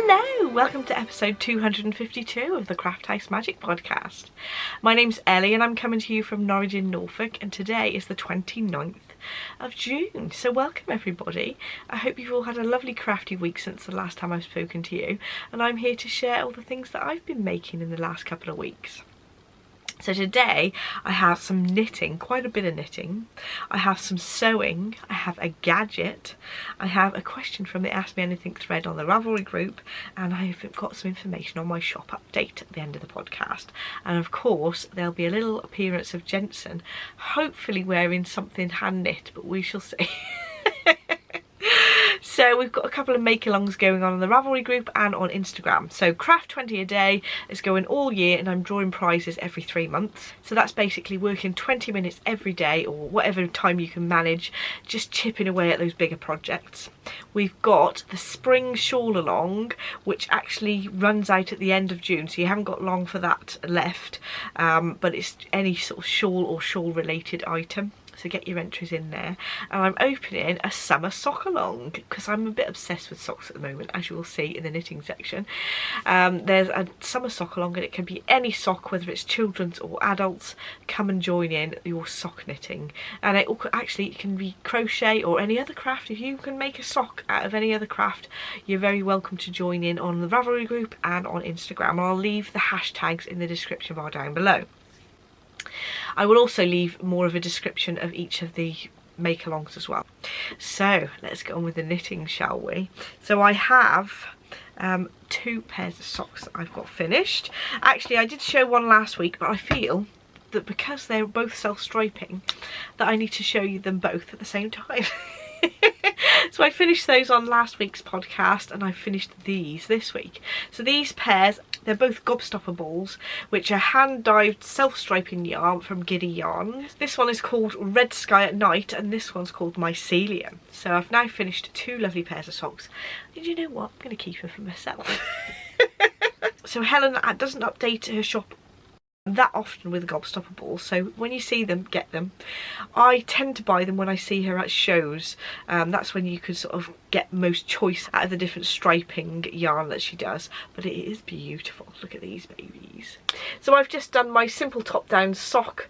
Hello! Welcome to episode 252 of the Craft House Magic podcast. My name's Ellie and I'm coming to you from Norwich in Norfolk, and today is the 29th of June. So welcome everybody. I hope you've all had a lovely crafty week since the last time I've spoken to you, and I'm here to share all the things that I've been making in the last couple of weeks. So today I have some knitting, quite a bit of knitting. I have some sewing, I have a gadget, I have a question from the Ask Me Anything thread on the Ravelry group, and I've got some information on my shop update at the end of the podcast. And of course there'll be a little appearance of Jensen, hopefully wearing something hand knit, but we shall see. So we've got a couple of Makalongs going on the Ravelry group and on Instagram. So Craft 20 a day is going all year, and I'm drawing prizes every 3 months. So that's basically working 20 minutes every day, or whatever time you can manage, just chipping away at those bigger projects. We've got the spring shawl along, which actually runs out at the end of June, so you haven't got long for that left, but it's any sort of shawl or shawl related item. So get your entries in there. And I'm opening a summer sock along because I'm a bit obsessed with socks at the moment, as you will see in the knitting section. There's a summer sock along, and it can be any sock, whether it's children's or adults. Come and join in your sock knitting. And it can be crochet or any other craft. If you can make a sock out of any other craft, you're very welcome to join in on the Ravelry group and on Instagram. And I'll leave the hashtags in the description bar down below. I will also leave more of a description of each of the make-alongs as well. So let's get on with the knitting, shall we? So I have 2 pairs of socks that I've got finished. Actually, I did show one last week, but I feel that because they're both self-striping that I need to show you them both at the same time. So I finished those on last week's podcast, and I finished these this week. So these pairs, they're both gobstopper balls, which are hand-dyed self-striping yarn from Giddy Yarns. This one is called Red Sky at Night, and this one's called Mycelium. So I've now finished 2 lovely pairs of socks. And you know what? I'm going to keep them for myself. So Helen doesn't update her shop that often with gobstopper balls, so when you see them, get them. I tend to buy them when I see her at shows. That's when you can sort of get most choice out of the different striping yarn that she does, but it is beautiful. Look at these babies. So I've just done my simple top down sock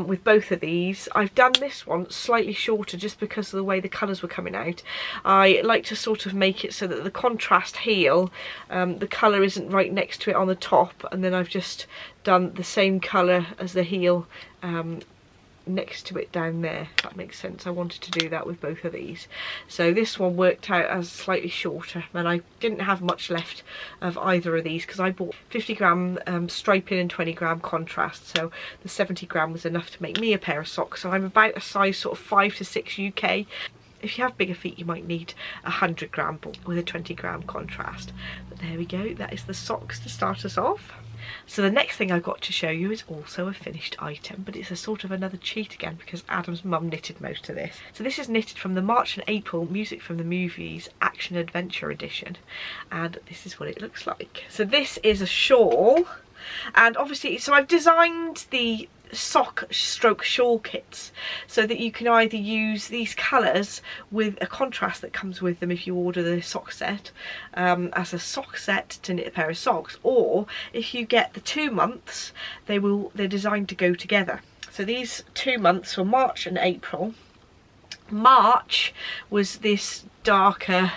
with both of these. I've done this one slightly shorter just because of the way the colours were coming out. I like to sort of make it so that the contrast heel, the colour isn't right next to it on the top, and then I've just done the same colour as the heel next to it down there, if that makes sense. I wanted to do that with both of these. So this one worked out as slightly shorter, and I didn't have much left of either of these because I bought 50 gram striping and 20 gram contrast, so the 70 gram was enough to make me a pair of socks. So I'm about a size sort of 5 to 6 UK. If you have bigger feet, you might need a 100 gram ball with a 20 gram contrast. But there we go, that is the socks to start us off. So the next thing I've got to show you is also a finished item, but it's a sort of another cheat again because Adam's mum knitted most of this. So this is knitted from the March and April Music from the Movies Action Adventure edition, and this is what it looks like. So this is a shawl, and obviously, so I've designed the sock stroke shawl kits so that you can either use these colours with a contrast that comes with them if you order the sock set as a sock set to knit a pair of socks, or if you get the 2 months, they're designed to go together. So these 2 months were March and April. March was this darker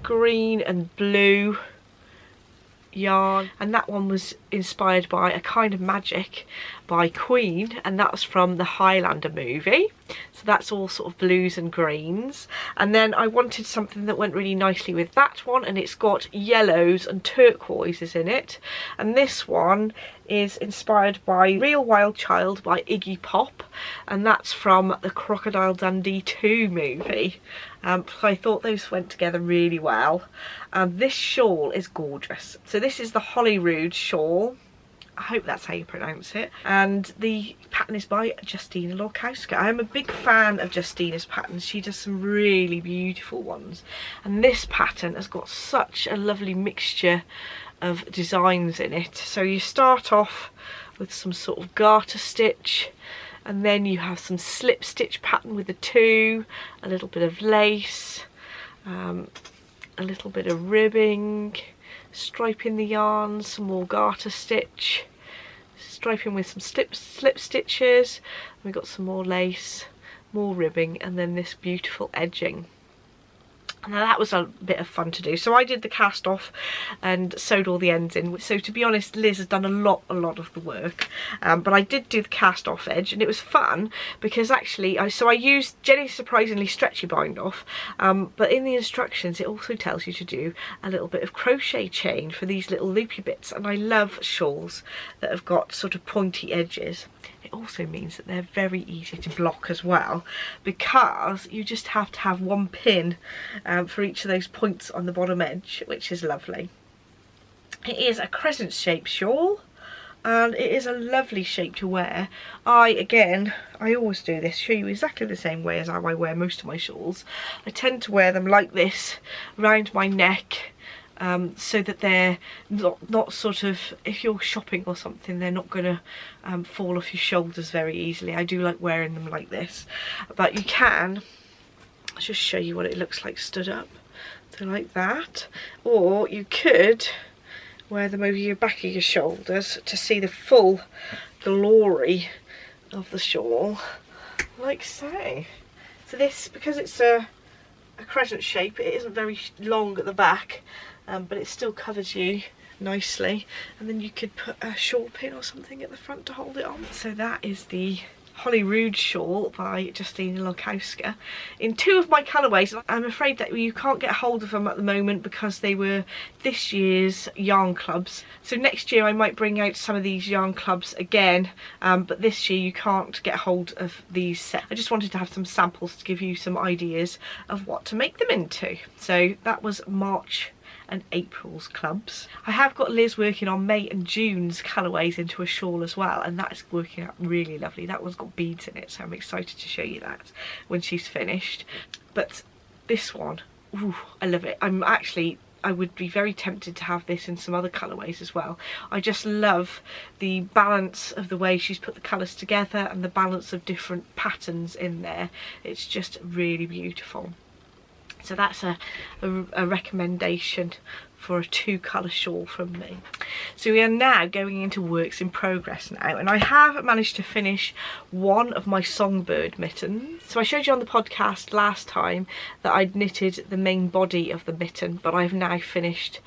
green and blue yarn, and that one was inspired by A Kind of Magic by Queen, and that was from the Highlander movie. So that's all sort of blues and greens. And then I wanted something that went really nicely with that one, and it's got yellows and turquoises in it. And this one is inspired by Real Wild Child by Iggy Pop, and that's from the Crocodile Dundee 2 movie. So I thought those went together really well. And this shawl is gorgeous. So this is the Holyrood shawl. I hope that's how you pronounce it. And the pattern is by Justyna Lorkowska. I'm a big fan of Justyna's patterns. She does some really beautiful ones. And this pattern has got such a lovely mixture of designs in it. So you start off with some sort of garter stitch, and then you have some slip stitch pattern with the 2, a little bit of lace, a little bit of ribbing, striping the yarn, some more garter stitch, striping with some slip stitches. We've got some more lace, more ribbing, and then this beautiful edging. Now that was a bit of fun to do. So I did the cast off and sewed all the ends in. So to be honest, Liz has done a lot of the work. But I did do the cast off edge, and it was fun because actually, I used Jenny's surprisingly stretchy bind off. But in the instructions, it also tells you to do a little bit of crochet chain for these little loopy bits. And I love shawls that have got sort of pointy edges. It also means that they're very easy to block as well, because you just have to have one pin for each of those points on the bottom edge, which is lovely. It is a crescent shaped shawl, and it is a lovely shape to wear. I always do this, show you exactly the same way as how I wear most of my shawls. I tend to wear them like this around my neck, so that they're not sort of, if you're shopping or something, they're not going to fall off your shoulders very easily. I do like wearing them like this, but you can, I'll just show you what it looks like stood up, so like that, or you could wear them over your back of your shoulders to see the full glory of the shawl, like so. So this, because it's a crescent shape, it isn't very long at the back, but it still covers you nicely, and then you could put a shawl pin or something at the front to hold it on. So that is the Holyrood shawl by Justyna Lorkowska in 2 of my colourways. I'm afraid that you can't get hold of them at the moment because they were this year's yarn clubs. So next year I might bring out some of these yarn clubs again, but this year you can't get hold of these sets. I just wanted to have some samples to give you some ideas of what to make them into. So that was March and April's clubs. I have got Liz working on May and June's colourways into a shawl as well, and that's working out really lovely. That one's got beads in it, so I'm excited to show you that when she's finished. But this one, ooh, I love it. I would be very tempted to have this in some other colourways as well. I just love the balance of the way she's put the colours together and the balance of different patterns in there. It's just really beautiful. So that's a recommendation for a 2-colour shawl from me. So we are now going into works in progress now, and I have managed to finish one of my songbird mittens. So I showed you on the podcast last time that I'd knitted the main body of the mitten, but I've now finished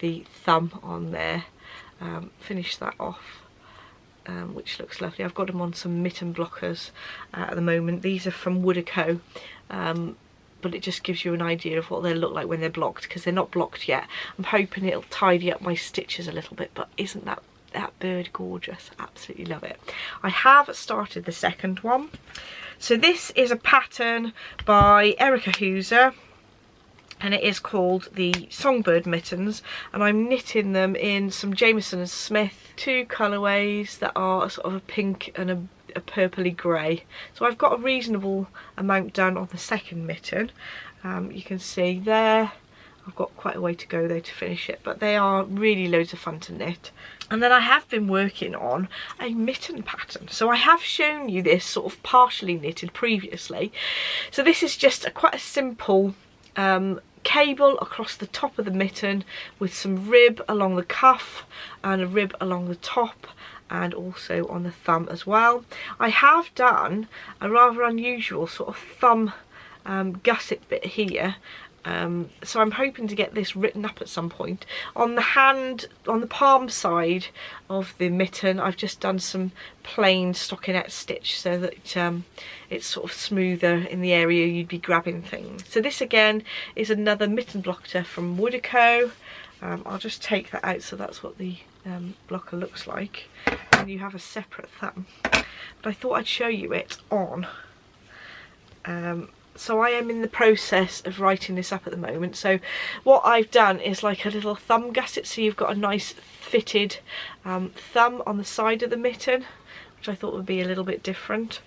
the thumb on there, finished that off. Which looks lovely. I've got them on some mitten blockers at the moment. These are from Wood & Co. But it just gives you an idea of what they'll look like when they're blocked, because they're not blocked yet. I'm hoping it'll tidy up my stitches a little bit, but isn't that bird gorgeous? Absolutely love it. I have started the second one. So this is a pattern by Erica Hooser, and it is called the Songbird Mittens, and I'm knitting them in some Jameson and Smith 2 colourways that are sort of a pink and a purpley grey. So I've got a reasonable amount done on the second mitten. You can see there I've got quite a way to go though to finish it, but they are really loads of fun to knit. And then I have been working on a mitten pattern. So I have shown you this sort of partially knitted previously. So this is just quite a simple cable across the top of the mitten with some rib along the cuff and a rib along the top, and also on the thumb as well. I have done a rather unusual sort of thumb gusset bit here, so I'm hoping to get this written up at some point. On the hand, on the palm side of the mitten, I've just done some plain stockinette stitch so that it's sort of smoother in the area you'd be grabbing things. So this again is another mitten blocker from Wood & Co. I'll just take that out, so that's what the blocker looks like, and you have a separate thumb, but I thought I'd show you it on. So I am in the process of writing this up at the moment. So what I've done is like a little thumb gusset, so you've got a nice fitted thumb on the side of the mitten, which I thought would be a little bit different.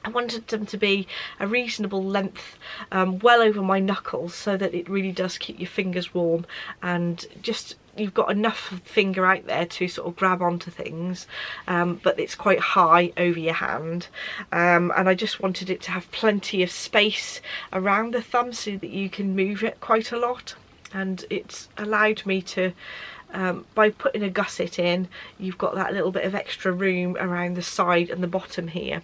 I wanted them to be a reasonable length, well over my knuckles, so that it really does keep your fingers warm and just you've got enough finger out there to sort of grab onto things, but it's quite high over your hand, and I just wanted it to have plenty of space around the thumb so that you can move it quite a lot. And it's allowed me to, by putting a gusset in, you've got that little bit of extra room around the side and the bottom here.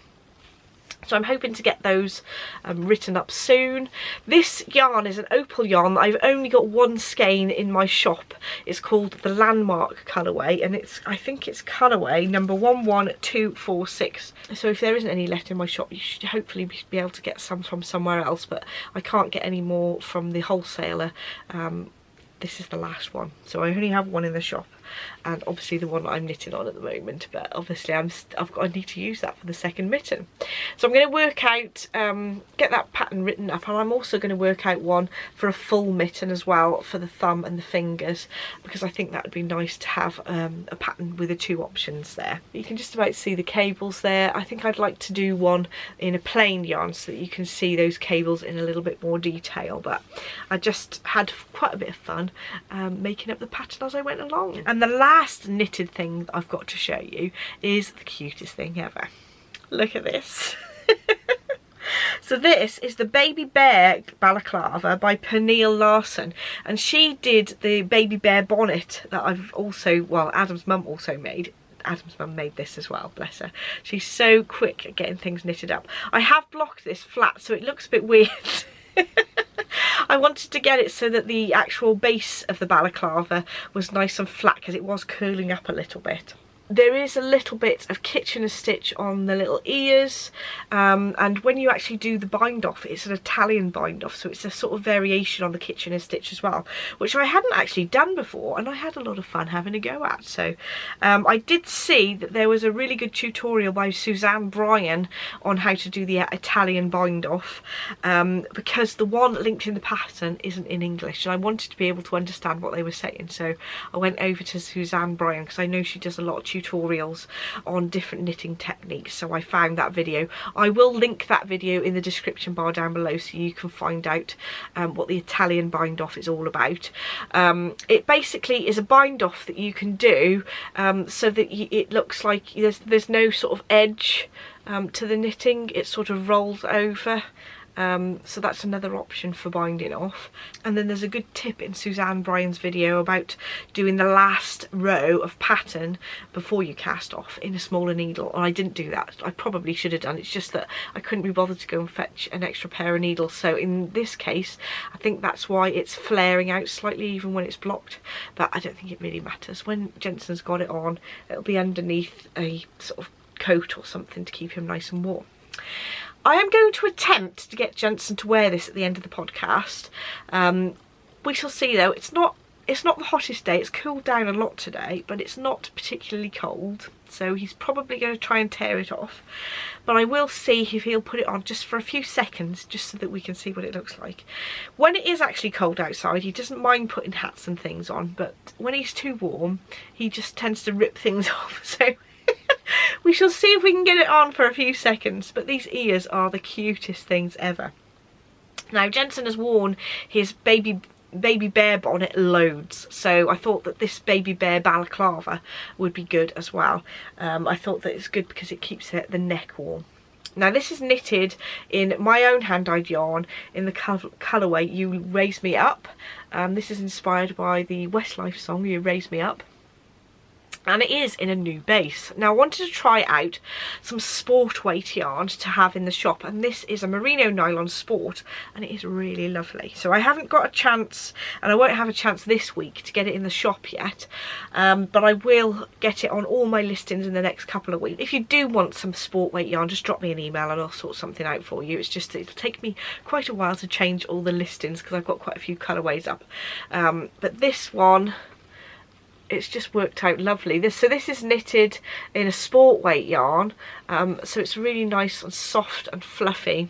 So I'm hoping to get those written up soon. This yarn is an opal yarn. I've only got one skein in my shop. It's called the Landmark colourway, and I think it's colourway number 11246. So if there isn't any left in my shop, you should hopefully be able to get some from somewhere else, but I can't get any more from the wholesaler. This is the last one, so I only have one in the shop, and obviously the one that I'm knitting on at the moment, but obviously I need to use that for the second mitten. So I'm going to work out, get that pattern written up, and I'm also going to work out one for a full mitten as well for the thumb and the fingers, because I think that would be nice to have a pattern with the two options there. You can just about see the cables there. I think I'd like to do one in a plain yarn so that you can see those cables in a little bit more detail, but I just had quite a bit of fun making up the pattern as I went along. And the last knitted thing that I've got to show you is the cutest thing ever. Look at this. So this is the Baby Bear Balaclava by Pernille Larsen, and she did the Baby Bear bonnet that I've also, well, Adam's mum also made. Adam's mum made this as well, bless her. She's so quick at getting things knitted up. I have blocked this flat so it looks a bit weird. I wanted to get it so that the actual base of the balaclava was nice and flat, because it was curling up a little bit. There is a little bit of Kitchener stitch on the little ears, and when you actually do the bind off, it's an Italian bind off, so it's a sort of variation on the Kitchener stitch as well, which I hadn't actually done before, and I had a lot of fun having a go at. So I did see that there was a really good tutorial by Suzanne Bryan on how to do the Italian bind off, because the one linked in the pattern isn't in English, and I wanted to be able to understand what they were saying, so I went over to Suzanne Bryan, because I know she does a lot of tutorials on different knitting techniques, so I found that video. I will link that video in the description bar down below so you can find out what the Italian bind off is all about. It basically is a bind off that you can do so that it looks like there's no sort of edge to the knitting. It sort of rolls over. So that's another option for binding off. And then there's a good tip in Suzanne Bryan's video about doing the last row of pattern before you cast off in a smaller needle, and I didn't do that. I probably should have done. It's just that I couldn't be bothered to go and fetch an extra pair of needles, so in this case I think that's why it's flaring out slightly even when it's blocked, but I don't think it really matters. When Jensen's got it on, it'll be underneath a sort of coat or something to keep him nice and warm. I am going to attempt to get Jensen to wear this at the end of the podcast. We shall see though. It's not the hottest day. It's cooled down a lot today, but it's not particularly cold, so he's probably going to try and tear it off. But I will see if he'll put it on just for a few seconds, just so that we can see what it looks like. When it is actually cold outside, he doesn't mind putting hats and things on, but when he's too warm, he just tends to rip things off, so we shall see if we can get it on for a few seconds. But these ears are the cutest things ever. Now Jensen has worn his baby bear bonnet loads, so I thought that this Baby Bear Balaclava would be good as well. I thought that it's good because it keeps the neck warm. Now this is knitted in my own hand-dyed yarn in the colourway You Raise Me Up. This is inspired by the Westlife song You Raise Me Up, and it is in a new base. Now I wanted to try out some sport weight yarns to have in the shop, and this is a merino nylon sport, and it is really lovely. So I haven't got a chance, and I won't have a chance this week to get it in the shop yet, but I will get it on all my listings in the next couple of weeks. If you do want some sport weight yarn, just drop me an email and I'll sort something out for you. It's just it'll take me quite a while to change all the listings because I've got quite a few colourways up, but this one, it's just worked out lovely. So this is knitted in a sport weight yarn, so it's really nice and soft and fluffy.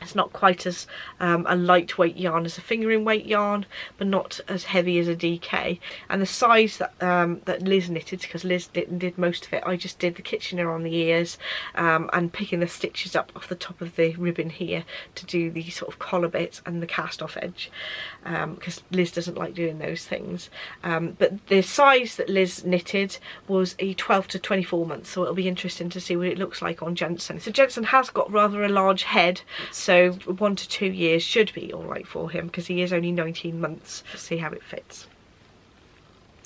It's not quite as a lightweight yarn as a fingering weight yarn, but not as heavy as a DK. And the size that that Liz knitted, because Liz did most of it, I just did the Kitchener on the ears and picking the stitches up off the top of the ribbon here to do the sort of collar bits and the cast off edge, because Liz doesn't like doing those things. But the size that Liz knitted was a 12 to 24 months, so it'll be interesting to see what it looks like on Jensen. So Jensen has got rather a large head, so 1 to 2 years should be all right for him, because he is only 19 months. Let's see how it fits.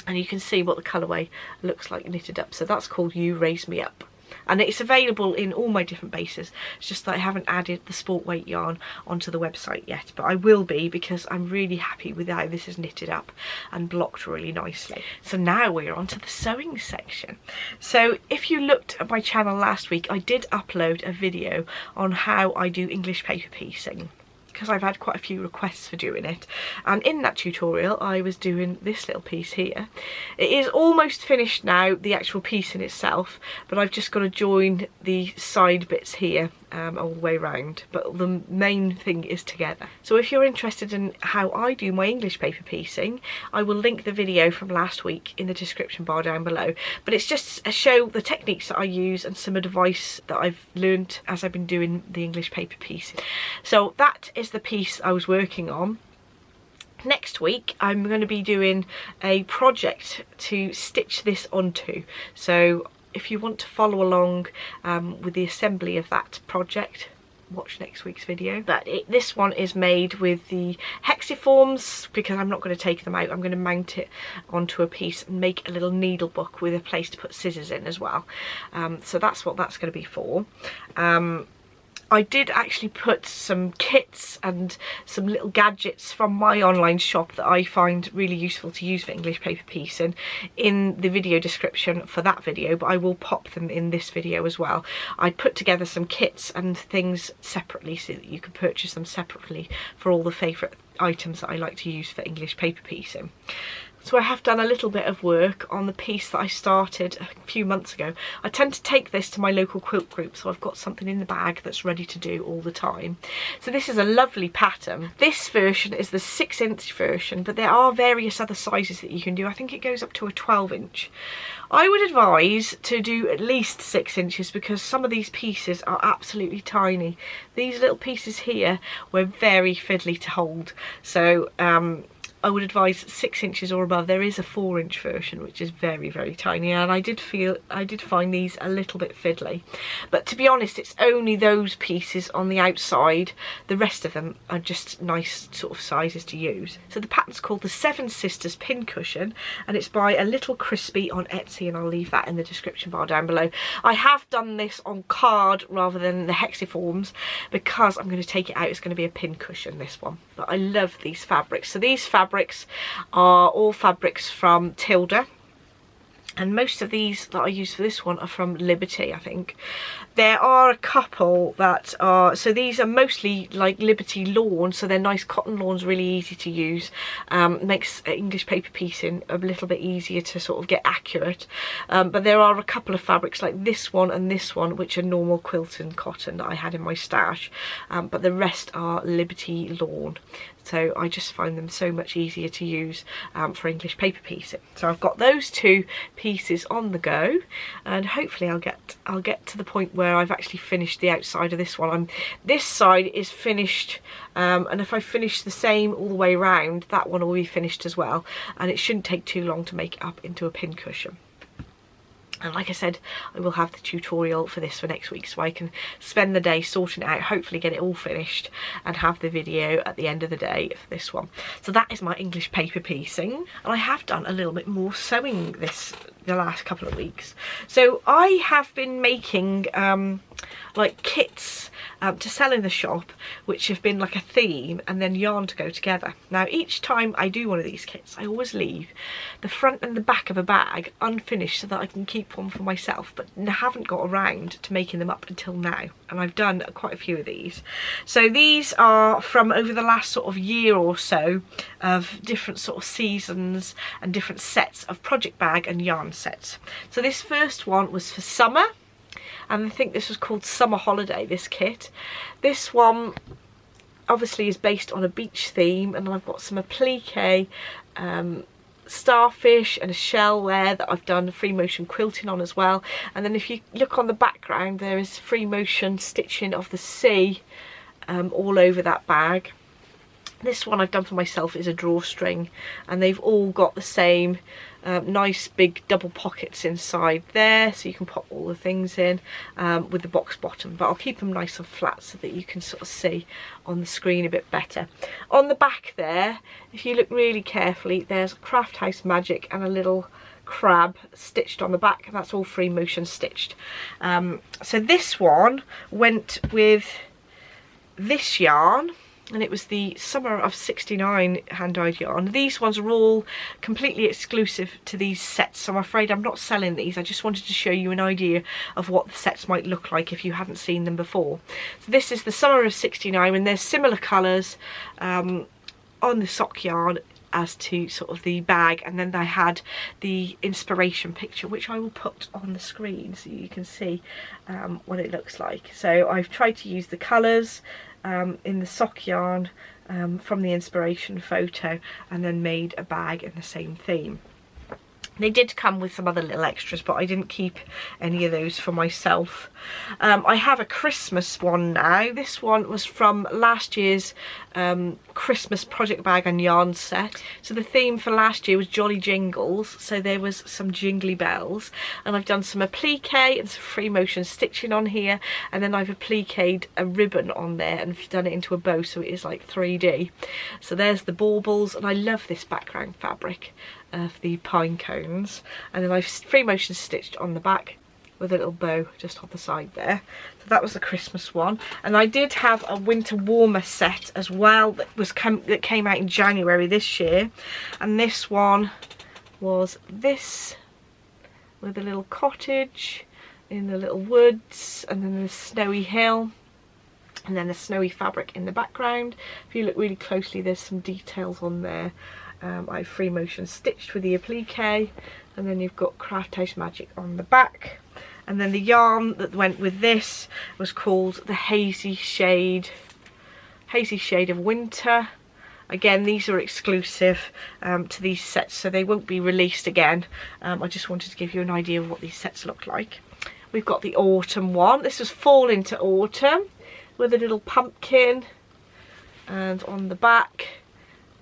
And you can see what the colourway looks like knitted up. So that's called You Raise Me Up. And it's available in all my different bases. It's just that I haven't added the sport weight yarn onto the website yet, but I will be, because I'm really happy with how this is knitted up and blocked really nicely. So now we're on to the sewing section. So if you looked at my channel last week, I did upload a video on how I do English paper piecing, because I've had quite a few requests for doing it. And in that tutorial I was doing this little piece here. It is almost finished now, the actual piece in itself, but I've just got to join the side bits here all the way around, but the main thing is together. So if you're interested in how I do my English paper piecing, I will link the video from last week in the description bar down below. But it's just a show the techniques that I use and some advice that I've learned as I've been doing the English paper piecing. So that is the piece I was working on. Next week I'm going to be doing a project to stitch this onto, so if you want to follow along with the assembly of that project, watch next week's video. But this one is made with the hexiforms, because I'm not going to take them out. I'm going to mount it onto a piece and make a little needle book with a place to put scissors in as well. So that's what that's going to be for. I did actually put some kits and some little gadgets from my online shop that I find really useful to use for English paper piecing in the video description for that video, but I will pop them in this video as well. I put together some kits and things separately so that you can purchase them separately for all the favourite items that I like to use for English paper piecing. So I have done a little bit of work on the piece that I started a few months ago. I tend to take this to my local quilt group, so I've got something in the bag that's ready to do all the time. So this is a lovely pattern. This version is the 6-inch version, but there are various other sizes that you can do. I think it goes up to a 12-inch. I would advise to do at least 6 inches, because some of these pieces are absolutely tiny. These little pieces here were very fiddly to hold, so I would advise 6 inches or above. There is a 4-inch version which is very, very tiny, and I did find these a little bit fiddly. But to be honest, it's only those pieces on the outside. The rest of them are just nice sort of sizes to use. So the pattern's called the Seven Sisters Pincushion, and it's by A Little Crispy on Etsy, and I'll leave that in the description bar down below. I have done this on card rather than the hexiforms, because I'm going to take it out. It's going to be a pincushion, this one. But I love these fabrics. So these fabrics are all fabrics from Tilda, and most of these that I use for this one are from Liberty, I think. There are a couple that are, so these are mostly like Liberty lawn, so they're nice cotton lawns, really easy to use. Makes English paper piecing a little bit easier to sort of get accurate. But there are a couple of fabrics like this one and this one, which are normal quilting cotton that I had in my stash, but the rest are Liberty lawn. So I just find them so much easier to use for English paper piecing. So I've got those two pieces on the go, and hopefully I'll get to the point where I've actually finished the outside of this one. This side is finished, and if I finish the same all the way around, that one will be finished as well, and it shouldn't take too long to make it up into a pincushion. And like I said, I will have the tutorial for this for next week, so I can spend the day sorting it out, hopefully get it all finished, and have the video at the end of the day for this one. So that is my English paper piecing, and I have done a little bit more sewing the last couple of weeks. So I have been making like kits to sell in the shop, which have been like a theme and then yarn to go together. Now each time I do one of these kits, I always leave the front and the back of a bag unfinished so that I can keep one for myself, but I haven't got around to making them up until now, and I've done quite a few of these. So these are from over the last sort of year or so of different sort of seasons and different sets of project bag and yarn sets. So this first one was for summer, and I think this was called Summer Holiday, this kit. This one obviously is based on a beach theme, and then I've got some applique starfish and a shell there that I've done free motion quilting on as well. And then if you look on the background, there is free motion stitching of the sea all over that bag. This one I've done for myself is a drawstring, and they've all got the same nice big double pockets inside there, so you can pop all the things in with the box bottom, but I'll keep them nice and flat so that you can sort of see on the screen a bit better. On the back there, if you look really carefully, there's Craft House Magic and a little crab stitched on the back, and that's all free motion stitched. So this one went with this yarn, and it was the Summer of 69 hand-dyed yarn. These ones are all completely exclusive to these sets, so I'm afraid I'm not selling these. I just wanted to show you an idea of what the sets might look like if you hadn't seen them before. So this is the Summer of 69, and there's similar colours on the sock yarn as to sort of the bag, and then I had the inspiration picture, which I will put on the screen so you can see what it looks like. So I've tried to use the colours in the sock yarn from the inspiration photo, and then made a bag in the same theme. They did come with some other little extras, but I didn't keep any of those for myself. I have a Christmas one now. This one was from last year's Christmas project bag and yarn set. So the theme for last year was Jolly Jingles, so there was some jingly bells, and I've done some applique and some free motion stitching on here, and then I've appliqued a ribbon on there and done it into a bow, so it is like 3D. So there's the baubles, and I love this background fabric of the pine cones, and then I've free motion stitched on the back with a little bow just on the side there. So that was the Christmas one, and I did have a winter warmer set as well that came out in January this year, and this one was this with a little cottage in the little woods, and then the snowy hill, and then the snowy fabric in the background. If you look really closely, there's some details on there. I've free motion stitched with the applique, and then you've got Craft House Magic on the back. And then the yarn that went with this was called the Hazy Shade of Winter. Again, these are exclusive to these sets, so they won't be released again. I just wanted to give you an idea of what these sets look like. We've got the autumn one. This was fall into autumn with a little pumpkin, and on the back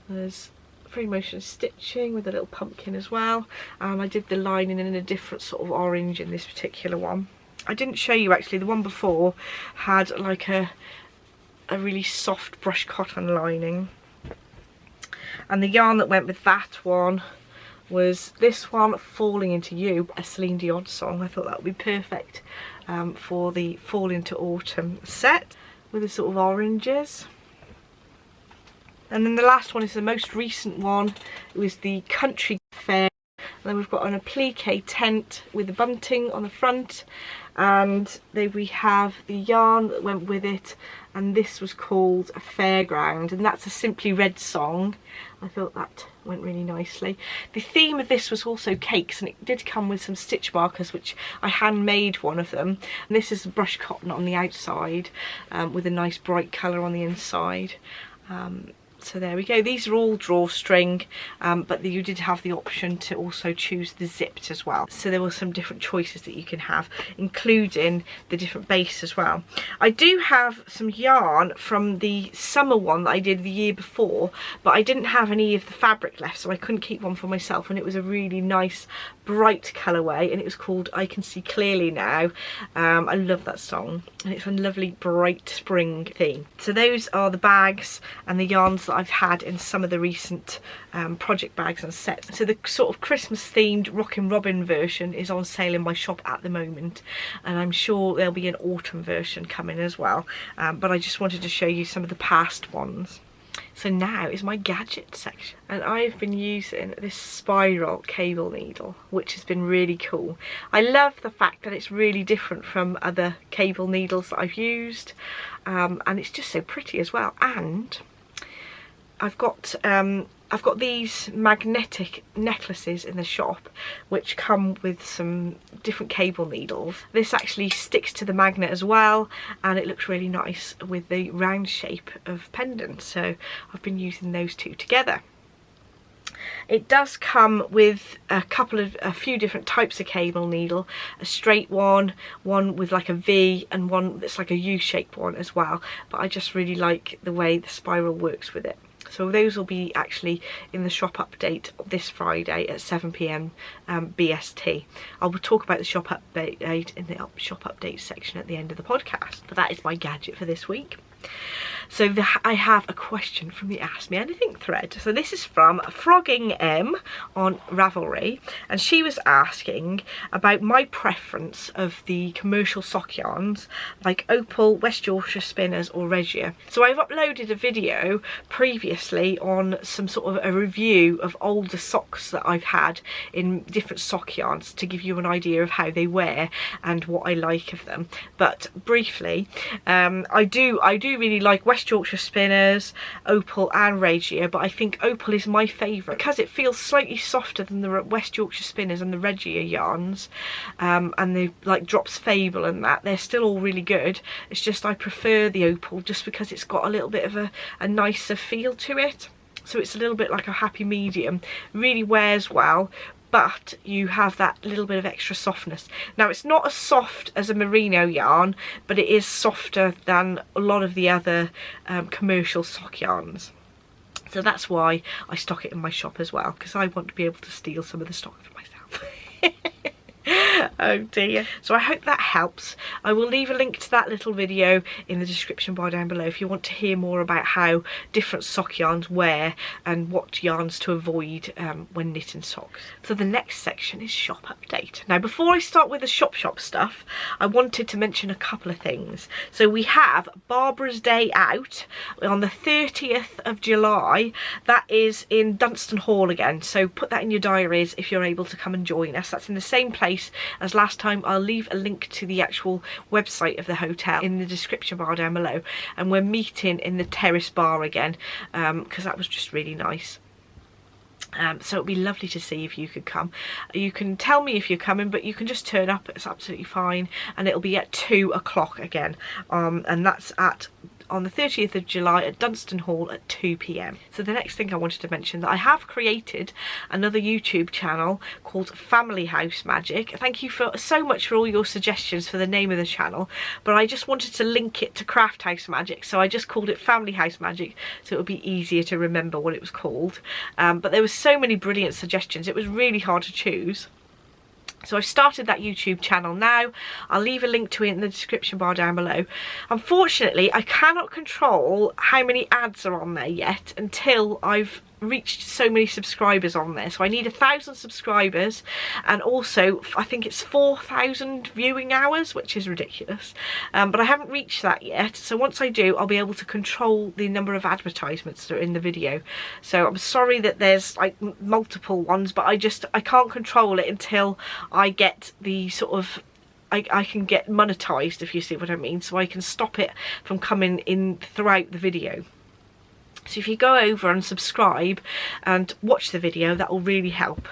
there's free motion stitching with a little pumpkin as well. I did the lining in a different sort of orange in this particular one. I didn't show you actually, the one before had like a really soft brush cotton lining, and the yarn that went with that one was this one, Falling Into You, a Celine Dion song. I thought that would be perfect for the fall into autumn set with the sort of oranges. And then the last one is the most recent one. It was the Country Fair. And then we've got an applique tent with the bunting on the front, and then we have the yarn that went with it, and this was called a Fairground, and that's a Simply Red song. I thought that went really nicely. The theme of this was also cakes, and it did come with some stitch markers, which I handmade one of them. And this is brush cotton on the outside with a nice bright colour on the inside. So there we go. These are all drawstring, but you did have the option to also choose the zipped as well. So there were some different choices that you can have, including the different base as well. I do have some yarn from the summer one that I did the year before, but I didn't have any of the fabric left, so I couldn't keep one for myself, and it was a really nice bright colourway, and it was called I Can See Clearly Now. I love that song, and it's a lovely bright spring theme. So those are the bags and the yarns that I've had in some of the recent project bags and sets. So the sort of Christmas themed Rockin' Robin version is on sale in my shop at the moment, and I'm sure there'll be an autumn version coming as well, but I just wanted to show you some of the past ones. So now is my gadget section, and I've been using this spiral cable needle, which has been really cool. I love the fact that it's really different from other cable needles that I've used, and it's just so pretty as well. And I've got I've got these magnetic necklaces in the shop which come with some different cable needles. This actually sticks to the magnet as well, and it looks really nice with the round shape of pendant, so I've been using those two together. It does come with a few different types of cable needle, a straight one with like a V, and one that's like a U-shaped one as well, but I just really like the way the spiral works with it. So those will be actually in the shop update this Friday at 7 PM BST. I will talk about the shop update in the shop update section at the end of the podcast, but that is my gadget for this week. So I have a question from the Ask Me Anything thread. So this is from Frogging M on Ravelry, and she was asking about my preference of the commercial sock yarns like Opal, West Yorkshire Spinners or Regia. So I've uploaded a video previously on some sort of a review of older socks that I've had in different sock yarns to give you an idea of how they wear and what I like of them. But briefly, I do really like West Yorkshire Spinners, Opal and Regia, but I think Opal is my favourite because it feels slightly softer than the West Yorkshire Spinners and the Regia yarns, and the like Drops Fable and that. They're still all really good. It's just I prefer the Opal just because it's got a little bit of a nicer feel to it. So it's a little bit like a happy medium. Really wears well, but you have that little bit of extra softness. Now it's not as soft as a merino yarn, but it is softer than a lot of the other commercial sock yarns. So that's why I stock it in my shop as well, because I want to be able to steal some of the stock for myself. Oh dear. So I hope that helps. I will leave a link to that little video in the description bar down below if you want to hear more about how different sock yarns wear and what yarns to avoid when knitting socks. So the next section is shop update. Now before I start with the shop stuff, I wanted to mention a couple of things. So we have Barbara's Day Out on the 30th of July. That is in Dunstan Hall again, so put that in your diaries if you're able to come and join us. That's in the same place as last time. I'll leave a link to the actual website of the hotel in the description bar down below, and we're meeting in the terrace bar again because that was just really nice. So it'd be lovely to see if you could come. You can tell me if you're coming, but you can just turn up, it's absolutely fine, and it'll be at 2 o'clock again, and that's on the 30th of July at Dunstan Hall at 2 PM. So the next thing I wanted to mention, that I have created another YouTube channel called Family House Magic. Thank you so much for all your suggestions for the name of the channel, but I just wanted to link it to Craft House Magic, so I just called it Family House Magic so it would be easier to remember what it was called. But there were so many brilliant suggestions, it was really hard to choose. So I've started that YouTube channel now. I'll leave a link to it in the description bar down below. Unfortunately, I cannot control how many ads are on there yet until I've reached so many subscribers on there. So I need 1,000 subscribers, and also I think it's 4,000 viewing hours, which is ridiculous, but I haven't reached that yet. So once I do, I'll be able to control the number of advertisements that are in the video. So I'm sorry that there's like multiple ones, but I can't control it until I get the sort of I can get monetized, if you see what I mean, so I can stop it from coming in throughout the video. So if you go over and subscribe and watch the video, that will really help.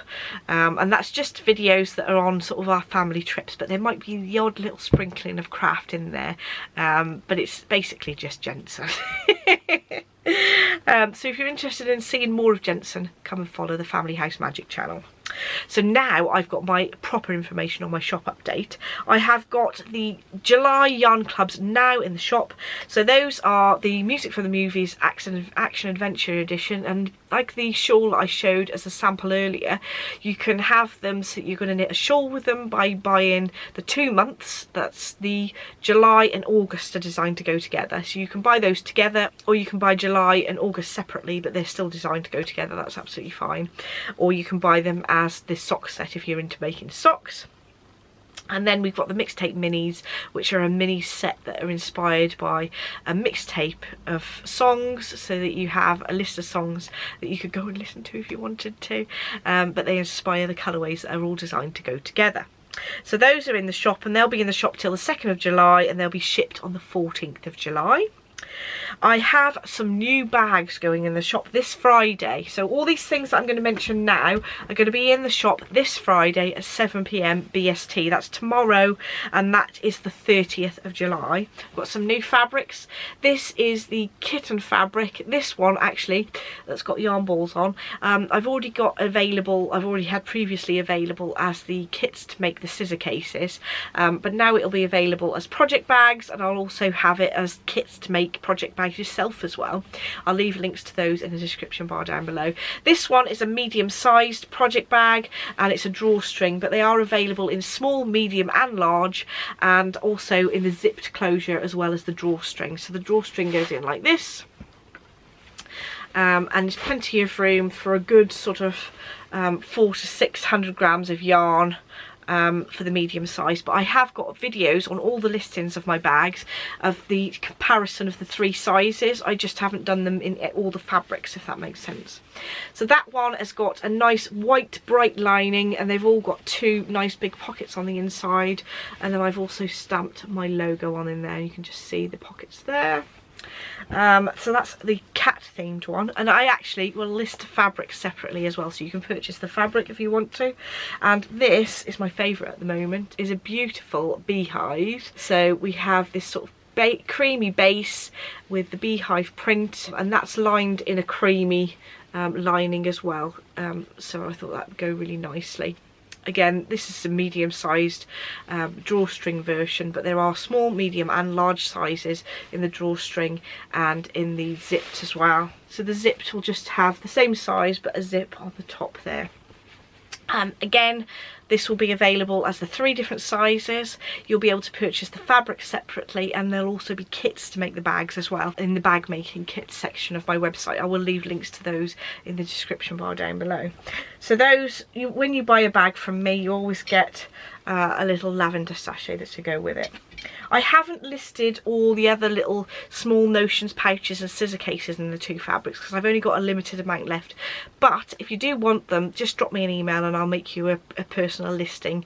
And that's just videos that are on sort of our family trips, but there might be the odd little sprinkling of craft in there. But it's basically just Jensen. So if you're interested in seeing more of Jensen, come and follow the Family House Magic channel. So now I've got my proper information on my shop update. I have got the July yarn clubs now in the shop. So those are the Music from the Movies Action Adventure edition, and like the shawl I showed as a sample earlier, you can have them, so you're going to knit a shawl with them by buying the 2 months. That's the July and August are designed to go together, so you can buy those together, or you can buy July and August separately, but they're still designed to go together. That's absolutely fine. Or you can buy them as this sock set if you're into making socks. And then we've got the mixtape minis, which are a mini set that are inspired by a mixtape of songs, so that you have a list of songs that you could go and listen to if you wanted to, but they inspire the colourways that are all designed to go together. So those are in the shop, and they'll be in the shop till the 2nd of July, and they'll be shipped on the 14th of July. I have some new bags going in the shop this Friday. So all these things that I'm going to mention now are going to be in the shop this Friday at 7 PM BST. That's tomorrow, and that is the 30th of July. I've got some new fabrics. This is the kitten fabric. This one actually, that's got yarn balls on. I've already got available, I've already had previously available as the kits to make the scissor cases. But now it'll be available as project bags, and I'll also have it as kits to make project bags yourself as well. I'll leave links to those in the description bar down below. This one is a medium-sized project bag, and it's a drawstring, but they are available in small, medium and large, and also in the zipped closure as well as the drawstring. So the drawstring goes in like this, and there's plenty of room for a good sort of 400 to 600 grams of yarn for the medium size. But I have got videos on all the listings of my bags of the comparison of the 3 sizes. I just haven't done them in all the fabrics, if that makes sense. So that one has got a nice white bright lining, and they've all got 2 nice big pockets on the inside, and then I've also stamped my logo on in there. You can just see the pockets there. So that's the cat themed one, and I actually will list fabrics separately as well, so you can purchase the fabric if you want to. And this is my favourite at the moment, is a beautiful beehive. So we have this sort of creamy base with the beehive print, and that's lined in a creamy lining as well, so I thought that would go really nicely. Again, this is a medium-sized drawstring version, but there are small, medium and large sizes in the drawstring and in the zipped as well. So the zipped will just have the same size but a zip on the top there. Again, this will be available as the 3 different sizes. You'll be able to purchase the fabric separately, and there'll also be kits to make the bags as well in the bag making kits section of my website. I will leave links to those in the description bar down below. So those, when you buy a bag from me, you always get a little lavender sachet that's to go with it. I haven't listed all the other little small notions pouches and scissor cases in the 2 fabrics because I've only got a limited amount left, but if you do want them, just drop me an email and I'll make you a personal listing.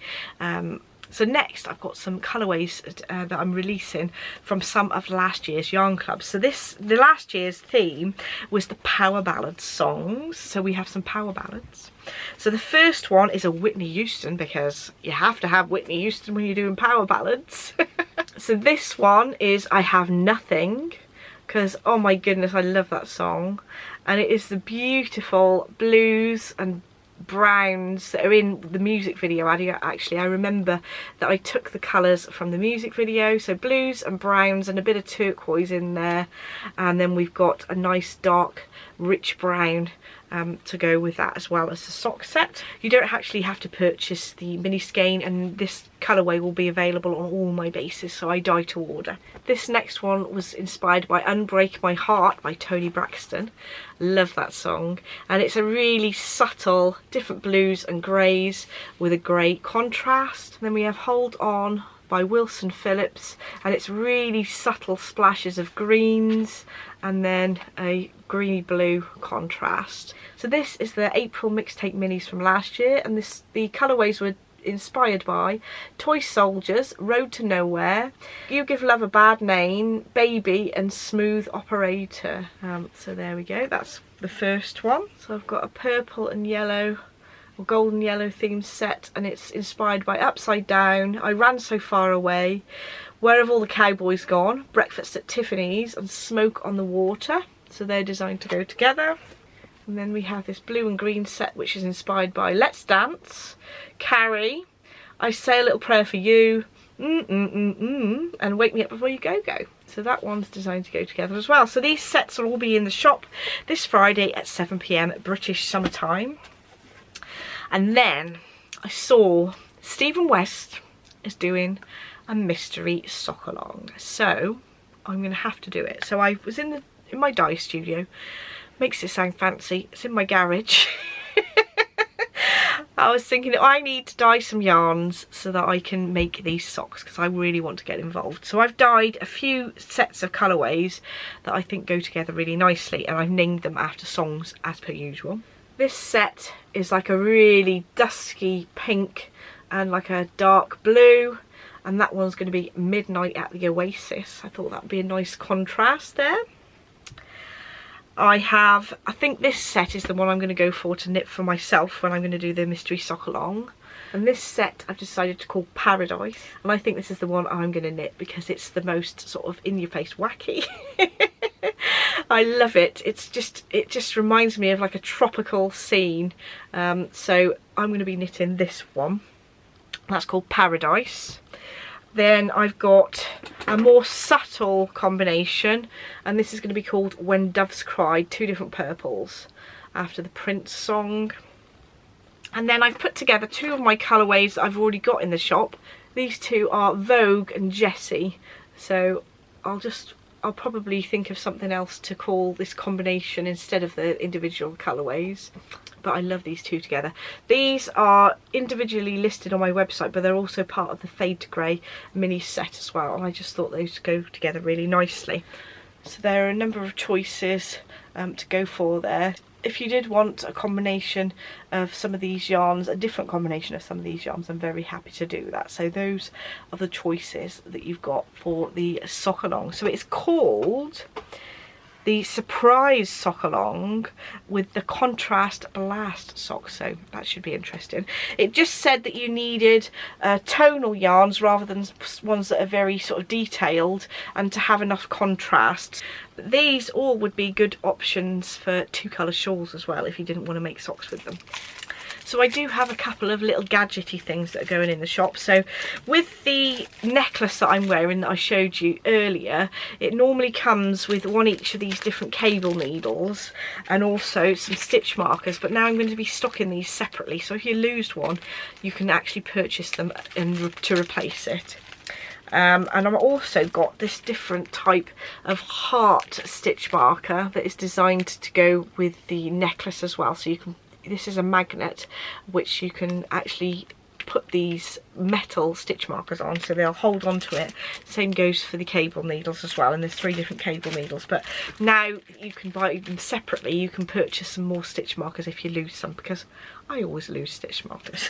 So next I've got some colourways that I'm releasing from some of last year's yarn clubs. So the last year's theme was the power ballad songs, so we have some power ballads. So the first one is a Whitney Houston, because you have to have Whitney Houston when you're doing power ballads. So this one is I Have Nothing, because oh my goodness, I love that song, and it is the beautiful blues and browns that are in the music video. Actually, I remember that I took the colours from the music video, so blues and browns and a bit of turquoise in there, and then we've got a nice dark rich brown to go with that, as well as the sock set. You don't actually have to purchase the mini skein, and this colourway will be available on all my bases, so I dye to order. This next one was inspired by Unbreak My Heart by Toni Braxton. Love that song, and it's a really subtle different blues and greys with a grey contrast. And then we have Hold On by Wilson Phillips, and it's really subtle splashes of greens and then a greeny blue contrast. So this is the April mixtape minis from last year, and the colourways were inspired by Toy Soldiers, Road to Nowhere, You Give Love a Bad Name, Baby and Smooth Operator. So there we go, that's the first one. So I've got a purple and yellow or golden yellow theme set, and it's inspired by Upside Down, I Ran So Far Away, Where Have All the Cowboys Gone, Breakfast at Tiffany's and Smoke on the Water. So they're designed to go together. And then we have this blue and green set, which is inspired by Let's Dance, Carrie, I Say a Little Prayer for You, and Wake Me Up Before You Go Go. So that one's designed to go together as well. So these sets will all be in the shop this Friday at 7 PM British summertime. And then I saw Stephen West is doing a mystery sock along, so I'm gonna have to do it. So I was in my dye studio. Makes it sound fancy. It's in my garage. I was thinking I need to dye some yarns so that I can make these socks, because I really want to get involved. So I've dyed a few sets of colourways that I think go together really nicely, and I've named them after songs as per usual. This set is like a really dusky pink and like a dark blue, and that one's going to be Midnight at the Oasis. I thought that would be a nice contrast there. I think this set is the one I'm going to go for to knit for myself when I'm going to do the mystery sock along. And this set I've decided to call Paradise, and I think this is the one I'm going to knit because it's the most sort of in your face wacky. I love it. It just reminds me of like a tropical scene. So I'm going to be knitting this one. That's called Paradise. Then I've got a more subtle combination, and this is going to be called When Doves Cry, 2 different purples after the Prince song. And then I've put together 2 of my colourways that I've already got in the shop. These 2 are Vogue and Jessie, so I'll probably think of something else to call this combination instead of the individual colourways. But I love these 2 together. These are individually listed on my website, but they're also part of the Fade to Grey mini set as well, and I just thought those go together really nicely. So there are a number of choices to go for there. If you did want a combination of some of these yarns, a different combination of some of these yarns, I'm very happy to do that. So those are the choices that you've got for the sock along. So it's called the Surprise Sock Along with the Contrast Blast sock, so that should be interesting. It just said that you needed tonal yarns rather than ones that are very sort of detailed and to have enough contrast. But these all would be good options for 2-colour shawls as well if you didn't want to make socks with them. So I do have a couple of little gadgety things that are going in the shop. So with the necklace that I'm wearing that I showed you earlier, it normally comes with one each of these different cable needles and also some stitch markers, but now I'm going to be stocking these separately, so if you lose one you can actually purchase them to replace it. And I've also got this different type of heart stitch marker that is designed to go with the necklace as well. So you can, this is a magnet which you can actually put these metal stitch markers on, so they'll hold on to it. Same goes for the cable needles as well, and there's 3 different cable needles, but now you can buy them separately. You can purchase some more stitch markers if you lose some, because I always lose stitch markers.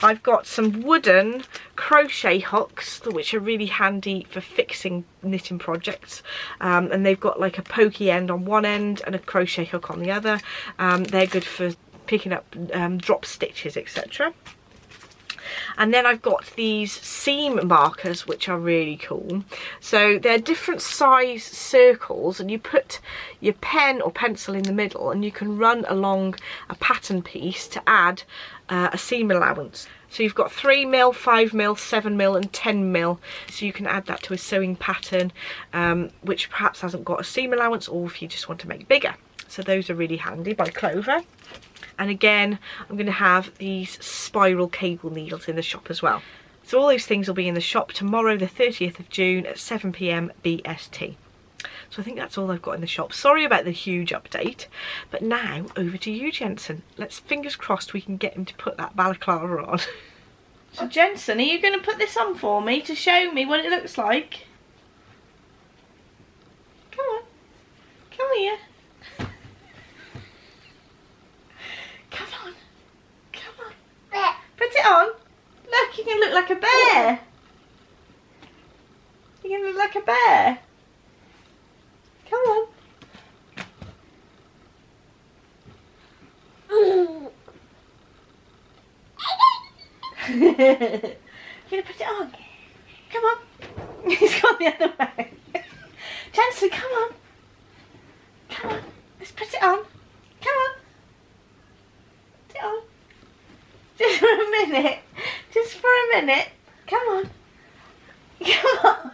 I've got some wooden crochet hooks which are really handy for fixing knitting projects, and they've got like a pokey end on one end and a crochet hook on the other. They're good for picking up drop stitches, etc. And then I've got these seam markers which are really cool. So they're different size circles, and you put your pen or pencil in the middle and you can run along a pattern piece to add a seam allowance. So you've got 3mm, 5mm, 7mm and 10mm, so you can add that to a sewing pattern which perhaps hasn't got a seam allowance, or if you just want to make bigger. So those are really handy, by Clover. And again, I'm going to have these spiral cable needles in the shop as well. So all those things will be in the shop tomorrow, the 30th of June at 7 PM BST. So I think that's all I've got in the shop. Sorry about the huge update, but now over to you, Jensen. Let's fingers crossed we can get him to put that balaclava on. So Jensen, are you going to put this on for me to show me what it looks like? Come on, come here. Come on, come on. Put it on. Look, you can look like a bear. You can look like a bear. Come on. You're gonna put it on. Come on. He's gone the other way. Jensen, come on. Come on. Let's put it on. Come on. Put it on. Just for a minute. Just for a minute. Come on. Come on.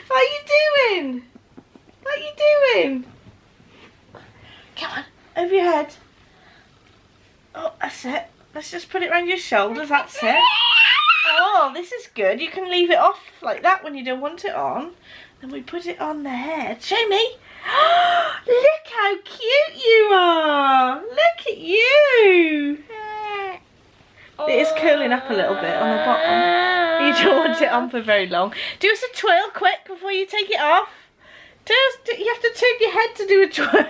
What are you doing? What are you doing? Come on, over your head. Oh, that's it. Let's just put it around your shoulders, that's it. Oh, this is good. You can leave it off like that when you don't want it on. Then we put it on the head. Show me. Look how cute you are. Look at you. It is curling up a little bit on the bottom. You don't want it on for very long. Do us a twirl quick before you take it off. You have to turn your head to do a twirl.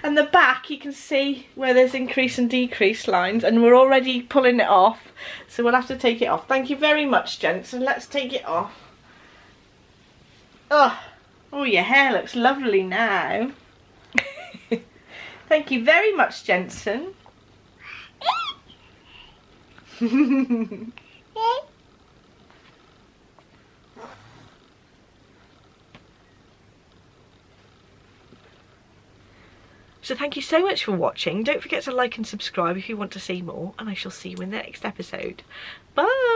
And the back, you can see where there's increase and decrease lines, and we're already pulling it off, so we'll have to take it off. Thank you very much, Jensen. Let's take it off. Oh, your hair looks lovely now. Thank you very much, Jensen. So thank you so much for watching. Don't forget to like and subscribe if you want to see more, and I shall see you in the next episode. Bye!